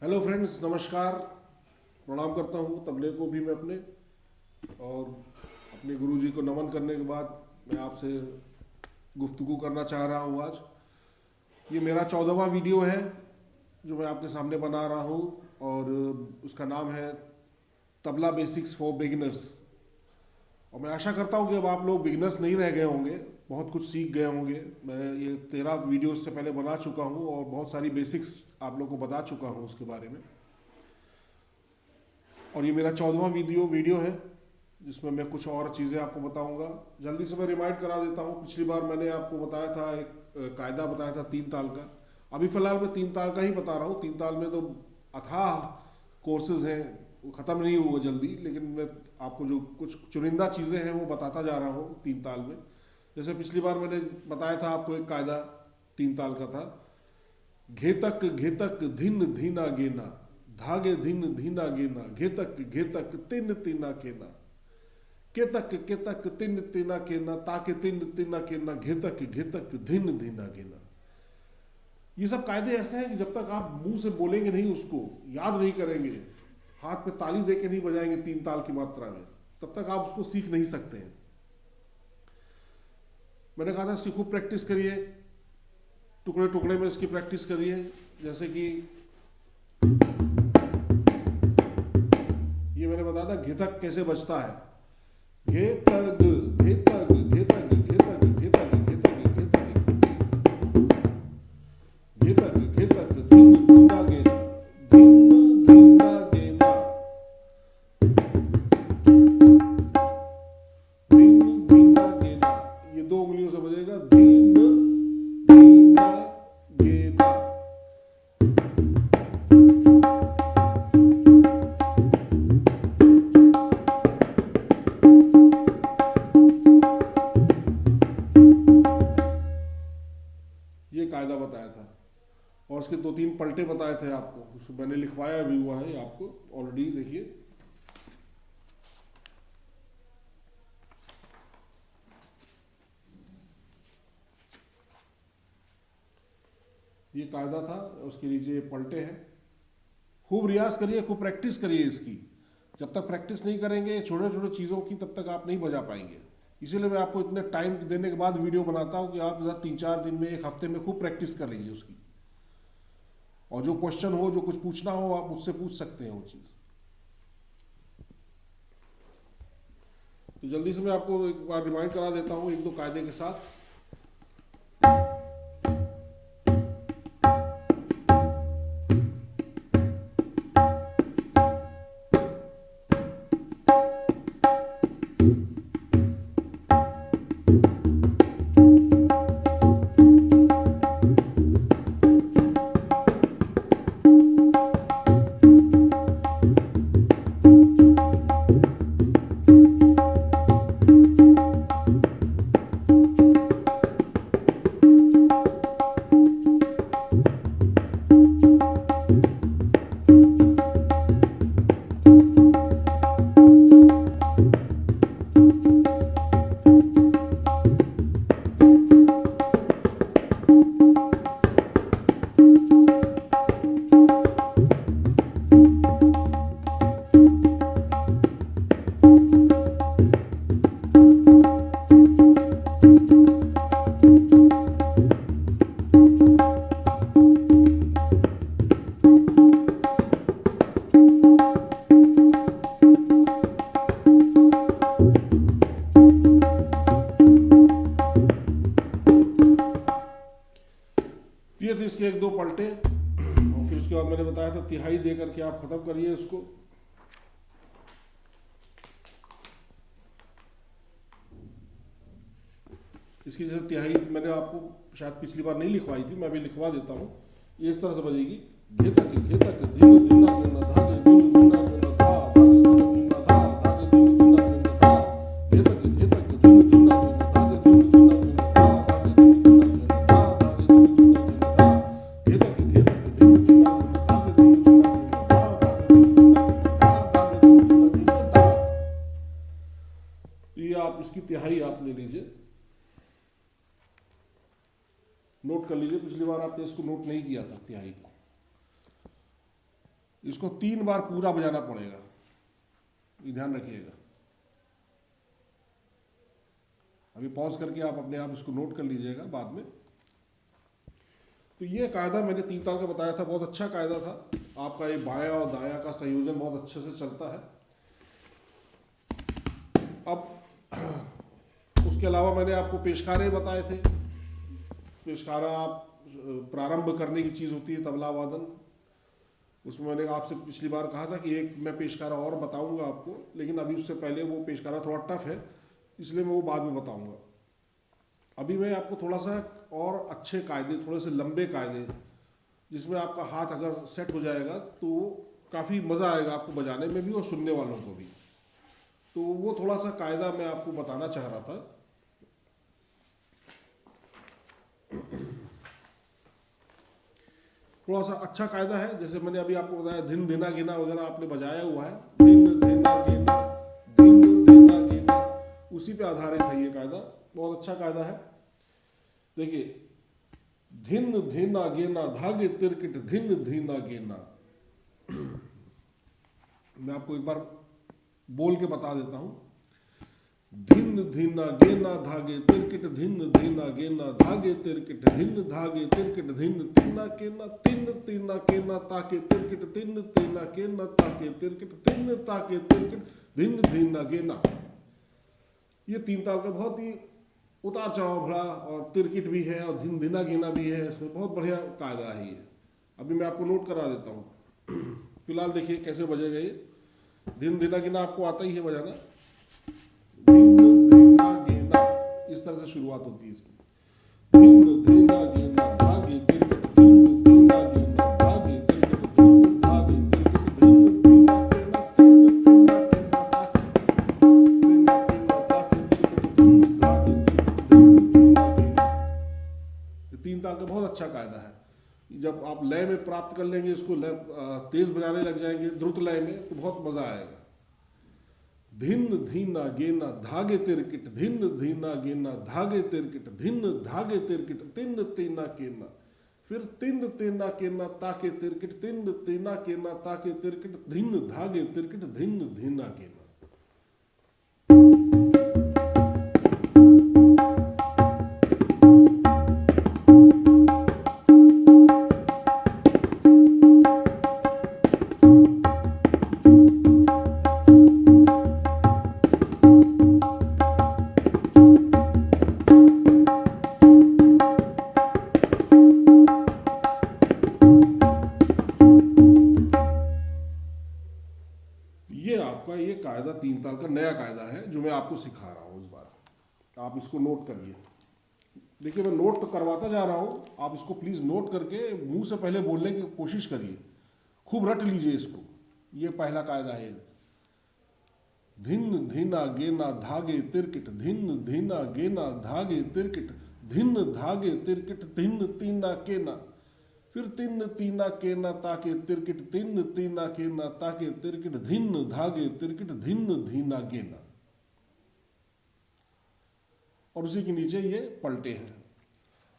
Hello friends, नमस्कार। प्रणाम करता हूँ तबले को भी मैं अपने, और अपने गुरुजी को नमन करने के बाद मैं आपसे गुफ्तगू करना चाह रहा हूँ आज। ये मेरा 14वां वीडियो है जो मैं आपके सामने बना रहा हूँ, और उसका नाम है तबला बेसिक्स फॉर बिगिनर्स। और मैं आशा करता हूँ कि अब आप लोग बिगिनर्स नहीं रह गए होंगे, बहुत कुछ सीख गए होंगे। मैं ये 13 वीडियो से पहले बना चुका हूँ और बहुत सारी बेसिक्स आप लोग को बता चुका हूँ उसके बारे में। और ये मेरा 14वां वीडियो है जिसमें मैं कुछ और चीज़ें आपको बताऊंगा। जल्दी से मैं रिमाइंड करा देता हूँ, पिछली बार मैंने आपको बताया था एक कायदा बताया था 3 ताल का। अभी फ़िलहाल मैं 3 ताल का ही बता रहा हूँ। 3 ताल में तो अथाह कोर्सेज हैं, वो ख़त्म नहीं हुआ जल्दी, लेकिन मैं आपको जो कुछ चुनिंदा चीज़ें हैं वो बताता जा रहा हूँ 3 ताल में। जैसे पिछली बार मैंने बताया था आपको एक कायदा 3 ताल का था, घेतक घेतक धिन धीना गेना, धागे धिन धीना गेना, घेतक घेतक तिन तीना केना, केतक केतक तिन तीना केना, ताके तिन तीना केना, घेतक घेतक धिन धीना गेना। ये सब कायदे ऐसे हैं कि जब तक आप मुंह से बोलेंगे नहीं, उसको याद नहीं करेंगे, हाथ पे ताली दे के नहीं बजाएंगे 3 ताल की मात्रा में, तब तक आप उसको सीख नहीं सकते हैं। मैंने कहा था इसकी खूब प्रैक्टिस करिए, टुकड़े टुकड़े में इसकी प्रैक्टिस करिए। जैसे कि ये मैंने बताया था घेतक कैसे बजता है। घेतक घेतक घेतक घेतक घेतक घेतक घेतक घेतक घेतक धिन धीना गेना, धिन धीना गेना, धिन धीना गेना। ये 2 उंगलियों से बजेगा, धिन धीना गेना। ये कायदा बताया था, और उसके 2-3 पलटे बताए थे आपको, उसको मैंने लिखवाया भी हुआ है आपको ऑलरेडी। देखिए, ये कायदा था, उसके नीचे पलटे हैं। खूब रियाज करिए, खूब प्रैक्टिस करिए इसकी। जब तक प्रैक्टिस नहीं करेंगे छोटे छोटे चीज़ों की, तब तक आप नहीं बजा पाएंगे। इसीलिए मैं आपको इतने टाइम देने के बाद वीडियो बनाता हूँ कि आप 3-4 दिन में, एक हफ्ते में खूब प्रैक्टिस कर लीजिए उसकी। और जो क्वेश्चन हो, जो कुछ पूछना हो, आप मुझसे पूछ सकते हैं वो चीज़। तो जल्दी से मैं आपको एक बार रिमाइंड करा देता हूँ 1-2 कायदे के साथ। ये थे इसके 1-2 पलटे, और फिर उसके बाद मैंने बताया था तिहाई दे करके आप खत्म करिए इसको। इसकी जैसे तिहाई मैंने आपको शायद पिछली बार नहीं लिखवाई थी, मैं भी लिखवा देता हूँ। ये इस तरह से बजेगी, घेतक घेतक धिन धीना गेना, धागे धिन धीना गेना, धा धागे धिन धीना, धा धागे धिन धीना गेना, धा घेतक घेतक धिन धीना गेना, धागे धिन धीना गेना, धा धागे धिन धीना गेना, धा धागे धिन धीना गेना, धा घेतक घेतक धिन धीना गेना, धागे धिन धीना गेना, धा धागे धिन धीना गेना, धा धागे धिन धीना गेना, धा। ये आप इसकी तिहाई आप ले लीजिए, नोट कर लीजिए। पिछली बार आपने इसको नोट नहीं किया था तिहाई को। इसको 3 बार पूरा बजाना पड़ेगा, ये ध्यान रखिएगा। अभी पॉज करके आप अपने आप इसको नोट कर लीजिएगा बाद में। तो ये कायदा मैंने 3 ताल का बताया था, बहुत अच्छा कायदा था। आपका ये बायां और दायां का संयोजन बहुत अच्छे से चलता है। अब उसके अलावा मैंने आपको पेशकारे बताए थे। पेशकारा आप प्रारंभ करने की चीज़ होती है तबला वादन। उसमें मैंने आपसे पिछली बार कहा था कि एक मैं पेशकारा और बताऊंगा आपको, लेकिन अभी उससे पहले वो पेशकारा थोड़ा टफ है, इसलिए मैं वो बाद में बताऊंगा। अभी मैं आपको थोड़ा सा और अच्छे कायदे, थोड़े से लंबे कायदे, जिसमें आपका हाथ अगर सेट हो जाएगा तो काफ़ी मज़ा आएगा आपको बजाने में भी और सुनने वालों को भी। तो वो थोड़ा सा कायदा मैं आपको बताना चाह रहा था। थोड़ा सा अच्छा कायदा है, जैसे मैंने अभी आपको बताया धिन धिना गिना वगैरह आपने बजाया हुआ है, धिन धिना गिना, धिन धिना गिना, उसी पे आधारित है ये कायदा, बहुत अच्छा कायदा है। देखिए, धिन धिना गेना धागे तिरकिट धिन धिना गेना। मैं आपको एक बार बोल के बता देता हूं। धिन धिना गेना धागे तिरकिट धिन धिना गेना धागे तिरकिट धिन धागे तिरकिट धिन तीना केना तिन तीना केना ताके तिरकिट तिन तीना केना ताके तिरकिट तिन ताके तिरकिट धिन धिना गेना। ये 3 ताल का बहुत ही उतार चढ़ाव भरा और तिरकिट भी है और धिन धिना गेना भी है, इसमें बहुत बढ़िया कायदा है ये। अभी मैं आपको नोट करा देता हूँ। फिलहाल देखिए कैसे बजेगा ये। धिन धिना गिना आपको आता ही है बजाना। धिन धिना गिना, इस तरह से शुरुआत होती है इसकी। धिन धिना गिना धागे तिरकिट धिन धिना गिना धागे तिरकिट धिन धागे तिरकिट धिन धिना केना तिन धिना केना ताके तिन धिना ताके तिरकिट धिन धागे तिरकिट धिन धिना केना। ये 3 ताल का बहुत अच्छा कायदा है। जब आप लय में प्राप्त कर लेंगे इसको, लय तेज बजाने लग जाएंगे द्रुत लय में, तो बहुत मजा आएगा। धिन धीना गेना धागे तिरकिट धिन धीना गेना धागे तिरकिट धिन धागे तिरकिट तिन तीना केना, फिर तिन तीना केना ताके तिरकिट तिन तीना केना ताके तिरकिट धिन धागे तिरकिट धिन धीना केना। ये कायदा 3 ताल का नया कायदा है जो मैं आपको सिखा रहा हूँ इस बार। आप इसको नोट करिए। देखिए, मैं नोट तो करवाता जा रहा हूँ, आप इसको प्लीज़ नोट करके मुंह से पहले बोलने की कोशिश करिए, खूब रट लीजिए इसको। ये पहला कायदा है। धिन धीना गेना धागे तिरकिट धिन धीना गेना धागे तिरकिट धिन धागे तिरकिट धिन तीना केना, फिर तिन तीना केना ताके तिरकिट तिन तीना केना ताके तिरकिट धिन धागे तिरकिट धिन धीना गेना। और उसी के नीचे ये पलटे हैं।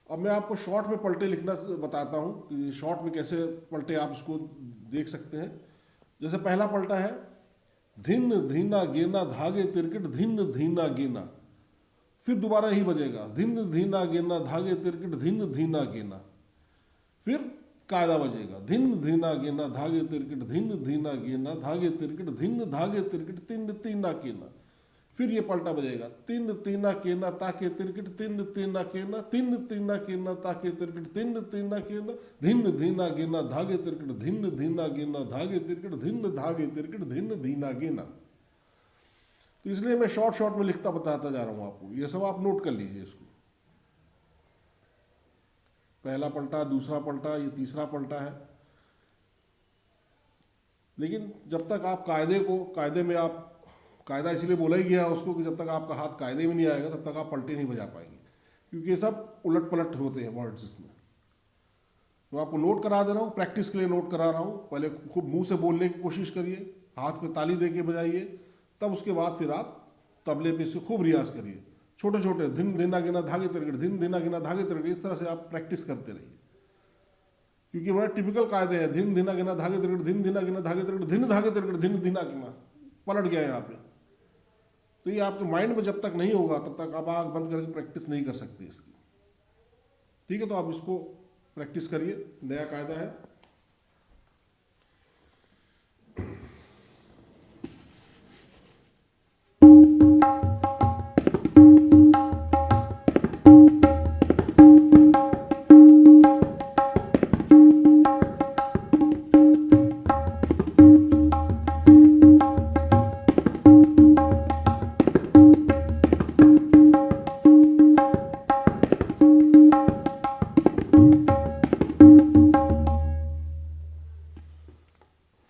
अब मैं आपको शॉर्ट में पलटे लिखना बताता हूँ कि शॉर्ट में कैसे पलटे आप इसको देख सकते हैं। जैसे पहला पलटा है धिन धीना गेना धागे तिरकिट धिन धीना गेना, फिर दोबारा ही बजेगा धिन धीना गेना धागे तिरकिट धिन धीना गेना, फिर कायदा बजेगा धिन धीना गेना धागे तिरकिट धिन धीना गेना धागे तिरकिट धिन धागे तिरकिट तिन तीना केना, फिर ये पलटा बजेगा तिन तीना केना ताके तिरकिट तिन तीना केना तिन तीना केना ताके तिरकिट तिन तीना केना धिन धीना गेना धागे तिरकिट धिन धीना गेना धागे तिरकिट धिन धागे तिरकिट धिन धीना गेना। तो इसलिए मैं शॉर्ट शॉर्ट में लिखता बताता जा रहा हूं आपको, ये सब आप नोट कर लीजिए इसको। पहला पलटा, दूसरा पलटा, ये तीसरा पलटा है। लेकिन जब तक आप कायदे में आप कायदा इसलिए बोला ही गया उसको कि जब तक आपका हाथ कायदे में नहीं आएगा तब तक आप पलटे नहीं बजा पाएंगे, क्योंकि ये सब उलट पलट होते हैं वर्ड्स इसमें। मैं आपको नोट करा दे रहा हूँ, प्रैक्टिस के लिए नोट करा रहा हूँ। पहले खूब मुंह से बोलने की कोशिश करिए, हाथ पे ताली दे के बजाइए, तब उसके बाद फिर आप तबले पे से खूब रियाज करिए। छोटे छोटे धिन धीना गिना धागे तिरकिट धिन धीना गिना धागे तिरकिट, इस तरह से आप प्रैक्टिस करते रहिए। क्योंकि बड़ा टिपिकल कायदे हैं, धिन धिना गिना धागे तिरकड़, धिन धिना गिना धागे तिरकड़, धिन धागे तिरकड़, धिन धिना गिना, पलट गया यहाँ पे। तो ये आपके माइंड में जब तक नहीं होगा तब तक आप आँख बंद करके प्रैक्टिस नहीं कर सकते इसकी। ठीक है, तो आप इसको प्रैक्टिस करिए, नया कायदा है।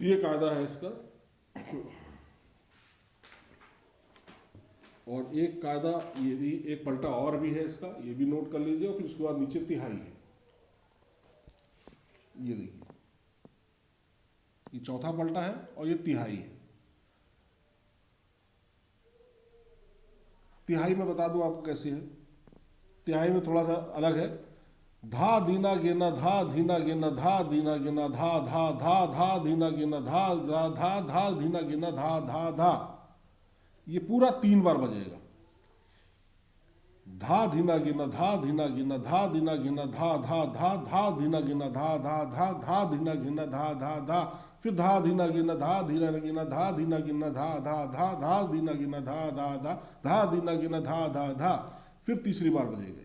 ये कायदा है इसका। और एक कायदा ये भी, एक पलटा और भी है इसका, ये भी नोट कर लीजिए। और फिर उसके बाद नीचे तिहाई है, ये देखिए, ये चौथा पलटा है और ये तिहाई है। तिहाई में बता दूं आपको कैसे है। तिहाई में थोड़ा सा अलग है। धा दीना गेना धा धीना गेना धा दीना गेना धा धा धा धा दीना गेना धा धा धा धा दीना गेना धा धा धा, ये पूरा 3 बार बजेगा। धा धीना गिना धा धीना गिना धा दीना गिना धा धा धा धा धीना गिना धा धा धा धा धीना गिना धा धा धा, फिर धा धीना गिना धा धीना गिना धा धीना गिना धा धा धा धा धीना गिना धा धा धा धा धीना गिना धा धा धा, फिर तीसरी बार बजेगा,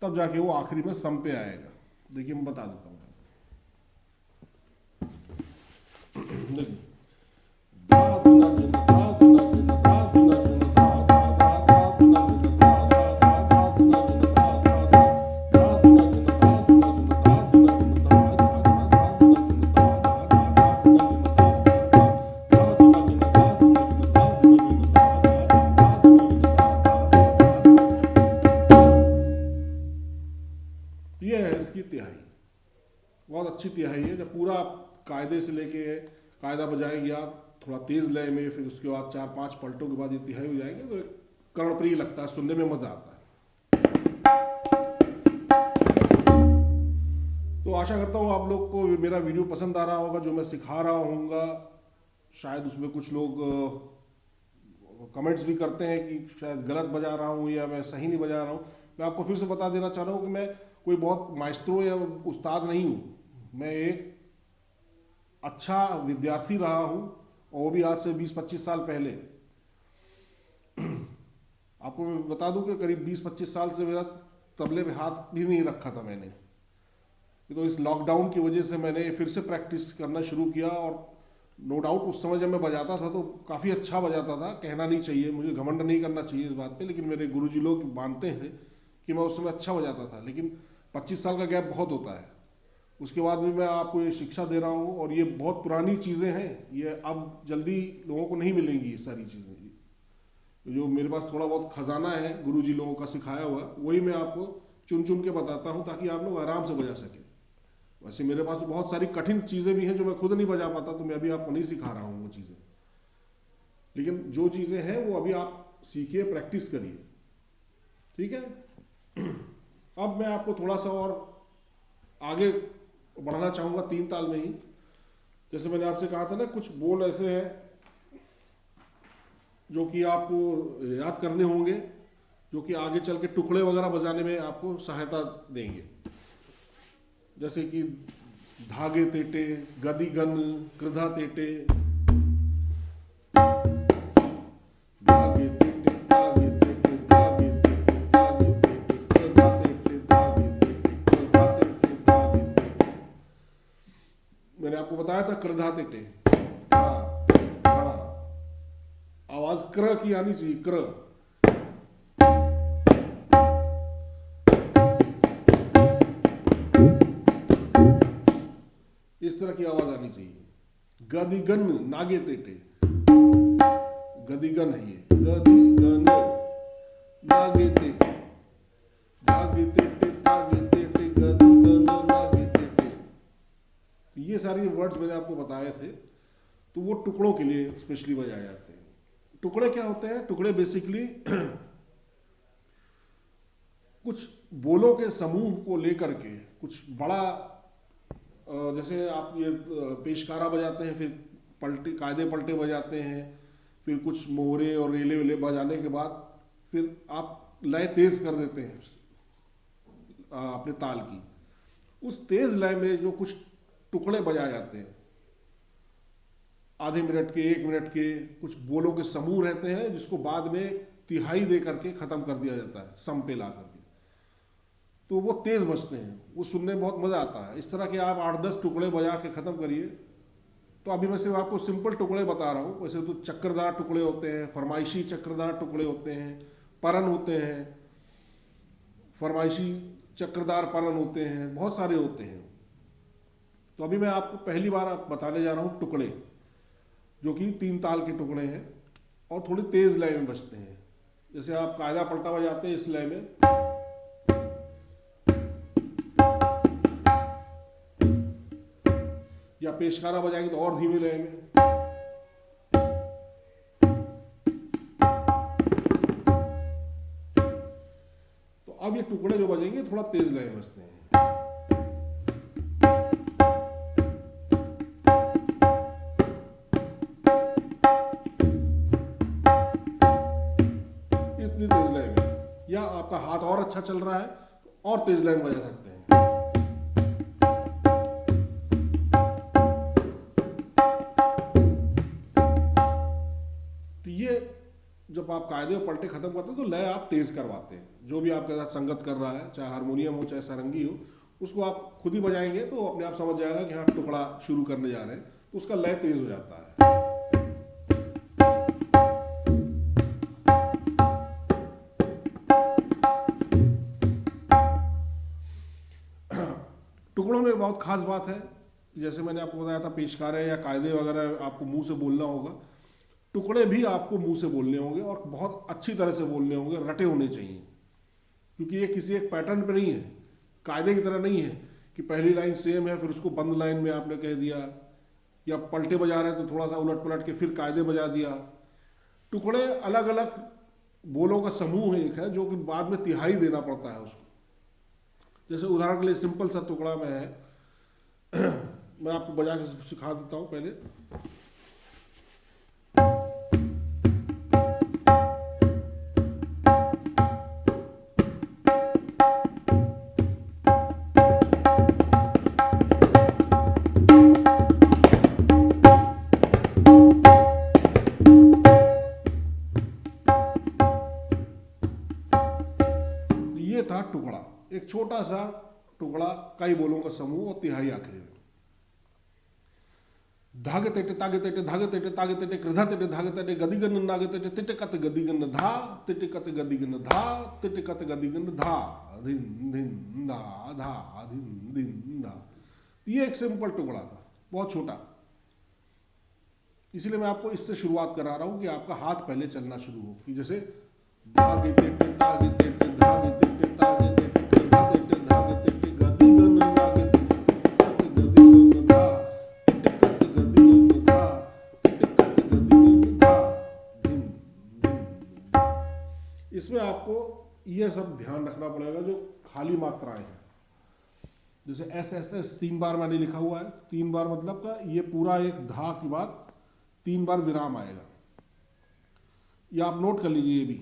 तब जाके वो आखिरी में सम पे आएगा। देखिए मैं बता देता हूँ। देखिए, धा धीना गिना धा धीना गिना धा धीना गिना धा धा धा धा धीना गिना धा धा धा धा धीना गिना धा धा धा धा धीना गिना धा धीना गिना धा धीना गिना धा धा धा धा धीना गिना धा धा धा धा धीना गिना धा धा धा धा धीना गिना धा धीना गिना धा धीना गिना धा धा धा धा धीना गिना धा धा धा। ये है इसकी तिहाई, बहुत अच्छी तिहाई है। जब पूरा कायदे से लेके कायदा बजाएंगे आप थोड़ा तेज लय में, फिर उसके बाद 4-5 पलटों के बाद ये तिहाई हो जाएंगे तो कर्णप्रिय लगता है, सुनने में मजा आता है। तो आशा करता हूँ आप लोग को मेरा वीडियो पसंद आ रहा होगा, जो मैं सिखा रहा हूँगा। शायद उसमें कुछ लोग कमेंट्स भी करते हैं कि शायद गलत बजा रहा हूँ या मैं सही नहीं बजा रहा हूँ। मैं आपको फिर से बता देना चाह रहा हूँ कि मैं कोई बहुत माइस्ट्रो या उस्ताद नहीं हूँ। मैं एक अच्छा विद्यार्थी रहा हूँ, और वो भी आज से 20-25 साल पहले। आपको मैं बता दूं कि करीब 20-25 साल से मेरा तबले पे हाथ भी नहीं रखा था मैंने। तो इस लॉकडाउन की वजह से मैंने फिर से प्रैक्टिस करना शुरू किया। और नो डाउट उस समय जब मैं बजाता था तो काफ़ी अच्छा बजाता था, कहना नहीं चाहिए, मुझे घमंड नहीं करना चाहिए इस बात पे, लेकिन मेरे गुरुजी लोग मानते हैं कि मैं उस समय अच्छा बजाता था। लेकिन 25 साल का गैप बहुत होता है। उसके बाद भी मैं आपको ये शिक्षा दे रहा हूँ, और ये बहुत पुरानी चीज़ें हैं, ये अब जल्दी लोगों को नहीं मिलेंगी ये सारी चीज़ें। जो मेरे पास थोड़ा बहुत खजाना है गुरुजी लोगों का सिखाया हुआ, वही मैं आपको चुन चुन के बताता हूँ ताकि आप लोग आराम से बजा सकें। वैसे मेरे पास तो बहुत सारी कठिन चीज़ें भी हैं जो मैं खुद नहीं बजा पाता, तो मैं अभी आपको नहीं सिखा रहा हूँ वो चीज़ें। लेकिन जो चीज़ें हैं वो अभी आप सीखिए, प्रैक्टिस करिए, ठीक है। अब मैं आपको थोड़ा सा और आगे बढ़ना चाहूँगा 3 ताल में ही। जैसे मैंने आपसे कहा था ना, कुछ बोल ऐसे हैं जो कि आपको याद करने होंगे, जो कि आगे चल के टुकड़े वगैरह बजाने में आपको सहायता देंगे। जैसे कि धागे तेटे, गदी गन, कृधा तेटे, धागे तेटे, धागे तेटे, धागे तेटे, धागे तेटे, कृधा तेटे, धागे तेटे, कृधा तेटे, धागे तेटे। मैंने आपको बताया था कृधा तेटे, आवाज क्र की आनी चाहिए, क्र। इस तरह की आवाज आनी चाहिए। गदिगन नागे तेटे, गदिगन है ये, गदिगन नागे तेटे, नागे तेटे, तागे तेटे, गदिगन नागे तेटे। ये सारी वर्ड्स मैंने आपको बताए थे, तो वो टुकड़ों के लिए स्पेशली बजाए जाते हैं। टुकड़े क्या होते हैं? टुकड़े बेसिकली कुछ बोलों के समूह को लेकर के कुछ बड़ा जैसे आप ये पेशकारा बजाते हैं, फिर पलटे कायदे पलटे बजाते हैं, फिर कुछ मोहरे और रेले वेले बजाने के बाद फिर आप लय तेज कर देते हैं अपने ताल की। उस तेज लय में जो कुछ टुकड़े बजाए जाते हैं, आधे मिनट के, 1 मिनट के कुछ बोलों के समूह रहते हैं, जिसको बाद में तिहाई दे करके खत्म कर दिया जाता है सम पे ला करके, तो वो तेज बजते हैं, वो सुनने में बहुत मजा आता है। इस तरह के आप 8-10 टुकड़े बजा के खत्म करिए। तो अभी मैं सिर्फ आपको सिंपल टुकड़े बता रहा हूँ, वैसे तो चक्रदार टुकड़े होते हैं, फरमाइशी चक्रदार टुकड़े होते हैं, परन होते हैं, फरमाइशी चक्रदार परन होते हैं, बहुत सारे होते हैं। तो अभी मैं आपको पहली बार बताने जा रहा हूँ टुकड़े, जो कि 3 ताल के टुकड़े हैं और थोड़ी तेज लय में बजते हैं। जैसे आप कायदा पलटा बजाते हैं इस लय में, या पेशकारा बजाएंगे तो और धीमे लय में। तो अब ये टुकड़े जो बजेंगे थोड़ा तेज लय में बजते हैं। इतनी तेज लय में, या आपका हाथ और अच्छा चल रहा है और तेज लय में बजा सकते हैं। जब आप कायदे और पलटे खत्म करते हैं तो लय आप तेज करवाते हैं। जो भी आपके साथ संगत कर रहा है, चाहे हारमोनियम हो चाहे सारंगी हो, उसको आप खुद ही बजाएंगे तो अपने आप समझ जाएगा कि हाँ टुकड़ा शुरू करने जा रहे हैं, तो उसका लय तेज हो जाता है। टुकड़ों में बहुत खास बात है, जैसे मैंने आपको बताया था पेशकारे या कायदे वगैरह आपको मुंह से बोलना होगा, टुकड़े भी आपको मुंह से बोलने होंगे और बहुत अच्छी तरह से बोलने होंगे, रटे होने चाहिए, क्योंकि ये किसी एक पैटर्न पे नहीं है, कायदे की तरह नहीं है कि पहली लाइन सेम है फिर उसको बंद लाइन में आपने कह दिया, या पलटे बजा रहे हैं तो थोड़ा सा उलट पलट के फिर कायदे बजा दिया। टुकड़े अलग अलग बोलों का समूह एक है जो कि बाद में तिहाई देना पड़ता है उसको। जैसे उदाहरण के लिए सिंपल सा टुकड़ा में है, मैं आपको बजा के सिखा देता हूँ पहले। ये था टुकड़ा, एक छोटा सा टुकड़ा, कई बोलों का समूह और तिहाई आखिरी में। धागे तेटे तागे तेटे धागे तेटे तागे तेटे कृधा तेटे धागे तेटे गदिगन नागे तेटे तिटे कत गदिगन धा तिटे कत गदिगन धा तिटे कत गदिगन धा धिन धिन धा धा धिन धिन धा। ये एक सिंपल टुकड़ा था, बहुत छोटा, इसीलिए मैं आपको इससे शुरुआत करा रहा हूं कि आपका हाथ पहले चलना शुरू हो, कि जैसे धागे तेटे तागे तेटे धागे तेटे तागे तेटे कृधा तेटे धागे तेटे गदिगन नागे तेटे कत गदिगन धा तिटे कत गदिगन धा तिटे कत गदिगन धा धिन धिन। इसमें आपको ये सब ध्यान रखना पड़ेगा जो खाली मात्राएं हैं। जैसे एस एस एस 3 बार मैंने लिखा हुआ है, 3 बार मतलब का ये पूरा एक धा के बाद 3 बार विराम आएगा, ये आप नोट कर लीजिए। ये भी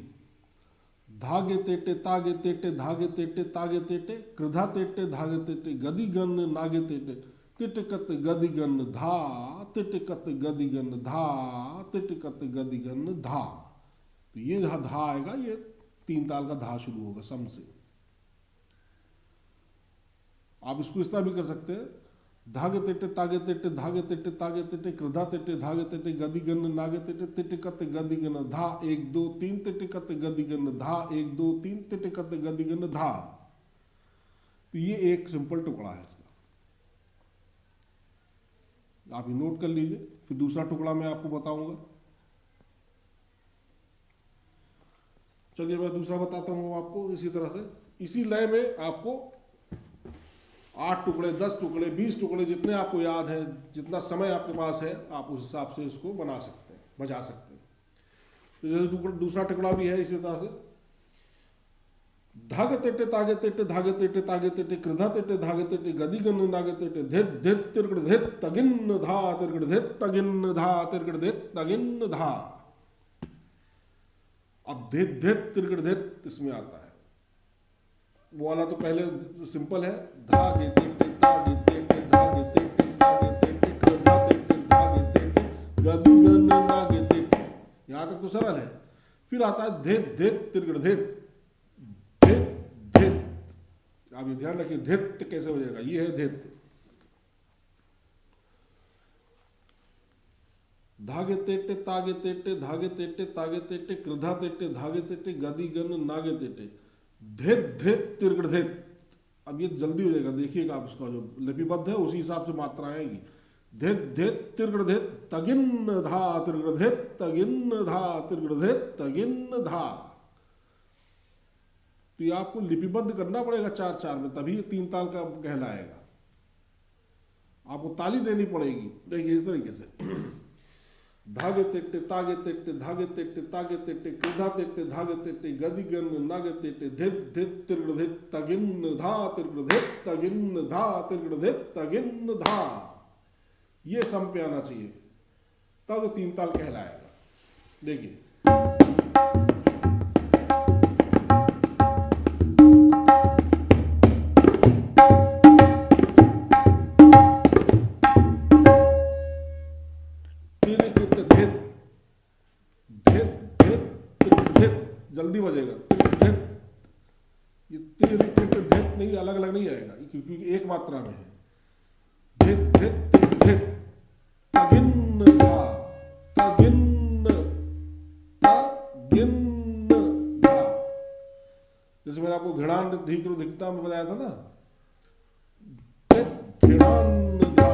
धागे तेटे तागे तेटे धागे तेटे तागे तेटे कृधा तेटे धागे तेटे गदिगन नागे तेटे तिटकत गदिगन धा तिटकत गदिगन धा तिटकत गदिगन धा। तो ये जहां धा आएगा ये 3 ताल का धा शुरू होगा सम से। आप इसको इस तरह भी कर सकते हैं, धागे तेटे तागे तेटे धागे तेटे तागे तेटे कृधा तेटे धागे तेटे गदिगन नागे तेटे तिटकत गदिगन धा 1 2 3 तिटकत गदिगन धा 1 2 3 तिटकत गदिगन धा। तो ये एक सिंपल टुकड़ा है इसका, आप ये नोट कर लीजिए। फिर दूसरा टुकड़ा मैं आपको बताऊंगा। चलिए मैं दूसरा बताता हूं आपको इसी तरह से, इसी लय में आपको 8 टुकड़े 10 टुकड़े 20 टुकड़े जितने आपको याद है, जितना समय आपके पास है, आप उस हिसाब से इसको बना सकते हैं, बजा सकते हैं। तो जैसे दूसरा टुकड़ा भी है इसी तरह से, धागे तेटे तागे तेटे धागे तेटे तागे तेटे कृधा तेटे धागे तेटे गदी गन नागे तेटे धेत धेत तिरगड़ धेत तगिन धा तिरगड़ धेत तगिन धा तिरगड़ धेत तगिन धा। अब धेत धेत तिरगड़ धेत इसमें आता है, वो वाला तो पहले सिंपल है, धागे तेटे तागे तेटे धागे तेटे तागे तेटे कृधा तेटे धागे तेटे गदी गन नागे तेटे, यहां तक तो सरल है। फिर आता है धेत धेत तिरगड़ धेत धेत धेत। आप ये ध्यान रखिए धेत कैसे हो जाएगा, ये है धेत। धागे तेटे तागे तेटे धागे तेटे तागे तेटे कृधा तेटे धागे तेटे गदी गन नागे तेटे धेत धेत तिरगड़ धेत। अब ये जल्दी हो जाएगा, देखिएगा आप इसका जो लिपिबद्ध है उसी हिसाब से मात्रा आएगी। धेत धेत तिरगड़ धेत तगिन धा तिरगड़ धेत तगिन धा तिरगड़ धेत तगिन धा। तो ये आपको लिपिबद्ध करना पड़ेगा 4-4 में, तभी ये 3 ताल का कहलाएगा। आपको ताली देनी पड़ेगी, देखिए इस तरीके से धागे तेटे तागे तेटे धागे तेटे तागे तेटे कृधा तेटे धागे तेटे गदी गन नागे तेटे धेत धेत तिरगड़ धेत तगिन धा तिरगड़ धेत तगिन धा तिरगड़ धेत तगिन धा। ये सम पे आना चाहिए, तब 3 ताल कहलाएगा। देखिए जल्दी बजेगा, ये तीर धेत नहीं, अलग अलग नहीं आएगा क्योंकि एक मात्रा में है। धेत धेत धेत तगिन धा तगिन तगिन धा। जैसे मैंने आपको घिड़ान धीकरो धिकता में बताया था ना, घिड़ान धा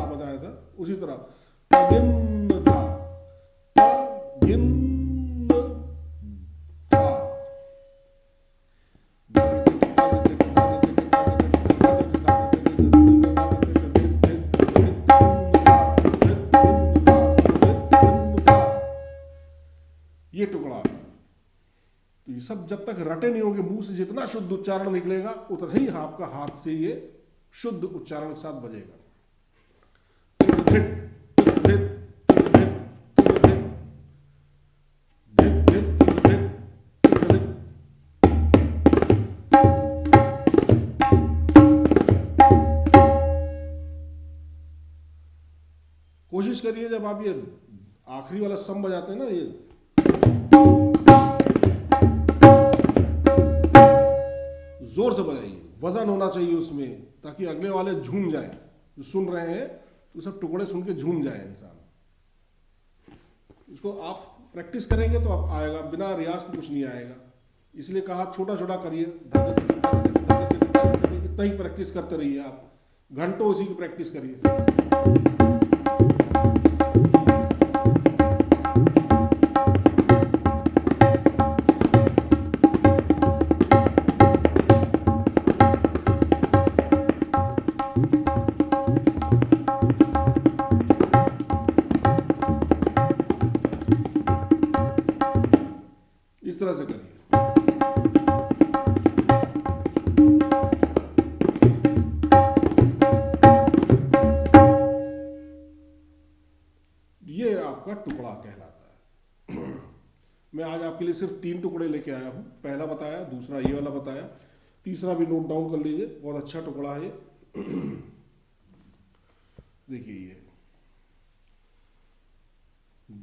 बताया था, उसी तरह तगिन धा तगिन ये टुकड़ा। तो ये सब जब तक रटे नहीं होंगे, मुंह से जितना शुद्ध उच्चारण निकलेगा उतना ही आपका हाथ से ये शुद्ध उच्चारण के साथ बजेगा। कोशिश करिए जब आप ये आखिरी वाला सम बजाते हैं ना, ये जोर से बजाइए, वजन होना चाहिए उसमें, ताकि अगले वाले झूम जाएं, जो सुन रहे हैं तो सब टुकड़े सुन के झूम जाए इंसान। इसको आप प्रैक्टिस करेंगे तो आप आएगा, बिना रियाज के कुछ नहीं आएगा। इसलिए कहा छोटा छोटा करिए, इतना ही प्रैक्टिस करते रहिए आप, घंटों उसी की प्रैक्टिस करिए। इस तरह से करिए। ये आपका टुकड़ा कहलाता है। मैं आज आपके लिए सिर्फ 3 टुकड़े लेके आया हूं, पहला बताया, दूसरा ये वाला बताया, तीसरा भी नोट डाउन कर लीजिए, बहुत अच्छा टुकड़ा है ये। देखिए ये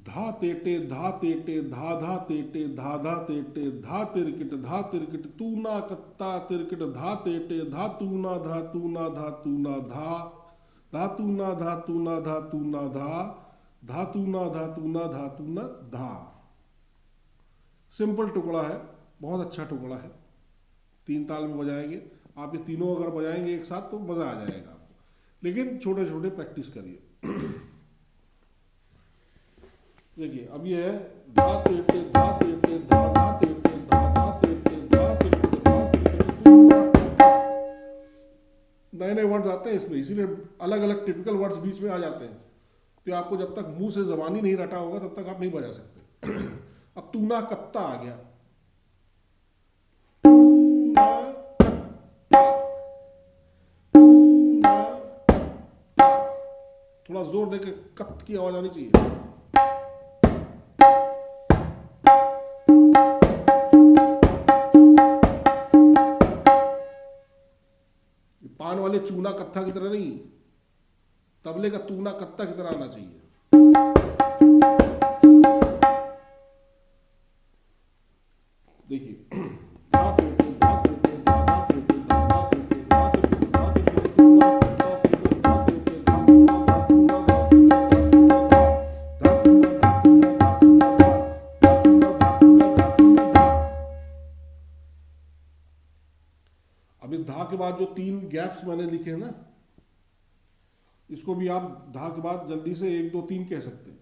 धा तेटे धा तेटे धा धा तेटे धा धा तेटे धा तिरकिट तू ना कत्ता तिरकिट धा तेटे धा तू ना धा तू ना धा तू ना धा धा तू ना धा तू ना धा तू ना धा धा तू ना धा तू ना धा तू ना धा। सिंपल टुकड़ा है, बहुत अच्छा टुकड़ा है, 3 ताल में बजाएंगे आप। ये तीनों अगर बजाएंगे एक साथ तो मजा आ जाएगा आपको, लेकिन छोटे छोटे प्रैक्टिस करिए। देखिए अब ये है धा तेटे धा तेटे धा धा तेटे धा धा तेटे धा तेटे धा तेटे। नए नए वर्ड्स आते हैं इसमें, इसीलिए अलग अलग टिपिकल वर्ड्स बीच में आ जाते हैं। तो आपको जब तक मुंह से जबानी नहीं रटा होगा तब तक आप नहीं बजा सकते। अब तूना कत्ता आ गया, थोड़ा जोर देके कत की आवाज आनी चाहिए। पान वाले चूना कत्था की तरह नहीं, तबले का तूना कत्ता की तरह आना चाहिए। देखिए अभी धा के बाद जो 3 गैप्स मैंने लिखे हैं ना, इसको भी आप धा के बाद जल्दी से 1 2 3 कह सकते हैं।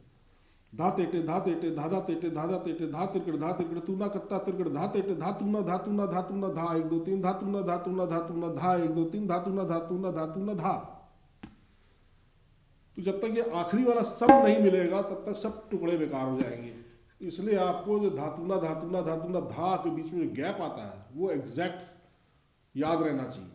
धा तेटे धा तेटे धा धा तेटे धा धा तेटे धा तिरकड़ तूना कत्ता तिरकड़ धा तेटे धा तूना धा तूना धा तूना धा 1 2 3 धा तूना धा तूना धा तूना धा 1 2 3 धा तूना धा तूना धा तूना धा। तो जब तक ये आखिरी वाला सब नहीं मिलेगा तब तक सब टुकड़े बेकार हो जाएंगे। इसलिए आपको जो धातुना धातुना धातुना धा के बीच में जो गैप आता है वो एग्जैक्ट याद रहना चाहिए।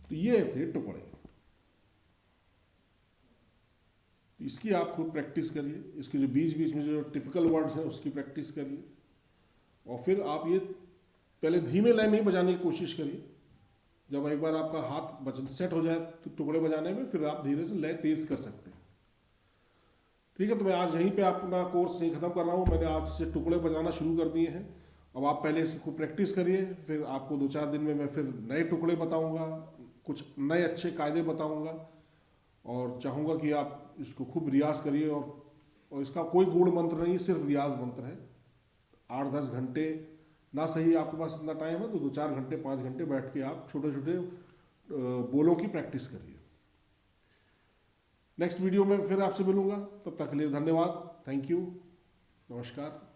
तो ये थे टुकड़े। इसकी आप खुद प्रैक्टिस करिए, इसके जो बीच बीच में जो टिपिकल वर्ड्स हैं उसकी प्रैक्टिस करिए, और फिर आप ये पहले धीमे लय में ही बजाने की कोशिश करिए। जब एक बार आपका हाथ बचन सेट हो जाए तो टुकड़े बजाने में, फिर आप धीरे से लय तेज कर सकते हैं। ठीक है, तो मैं आज यहीं पे अपना कोर्स नहीं खत्म कर रहा हूँ, मैंने आज से टुकड़े बजाना शुरू कर दिए हैं। अब आप पहले इसकी खूब प्रैक्टिस करिए, फिर आपको 2-4 दिन में मैं फिर नए टुकड़े बताऊँगा, कुछ नए अच्छे कायदे बताऊँगा, और चाहूँगा कि आप इसको खूब रियाज करिए। और इसका कोई गूढ़ मंत्र नहीं, सिर्फ रियाज मंत्र है। 8-10 घंटे ना सही आपके पास इतना टाइम है तो 2-4 घंटे 5 घंटे बैठ के आप छोटे छोटे बोलों की प्रैक्टिस करिए। नेक्स्ट वीडियो में फिर आपसे मिलूंगा, तब तक के लिए धन्यवाद, थैंक यू, नमस्कार।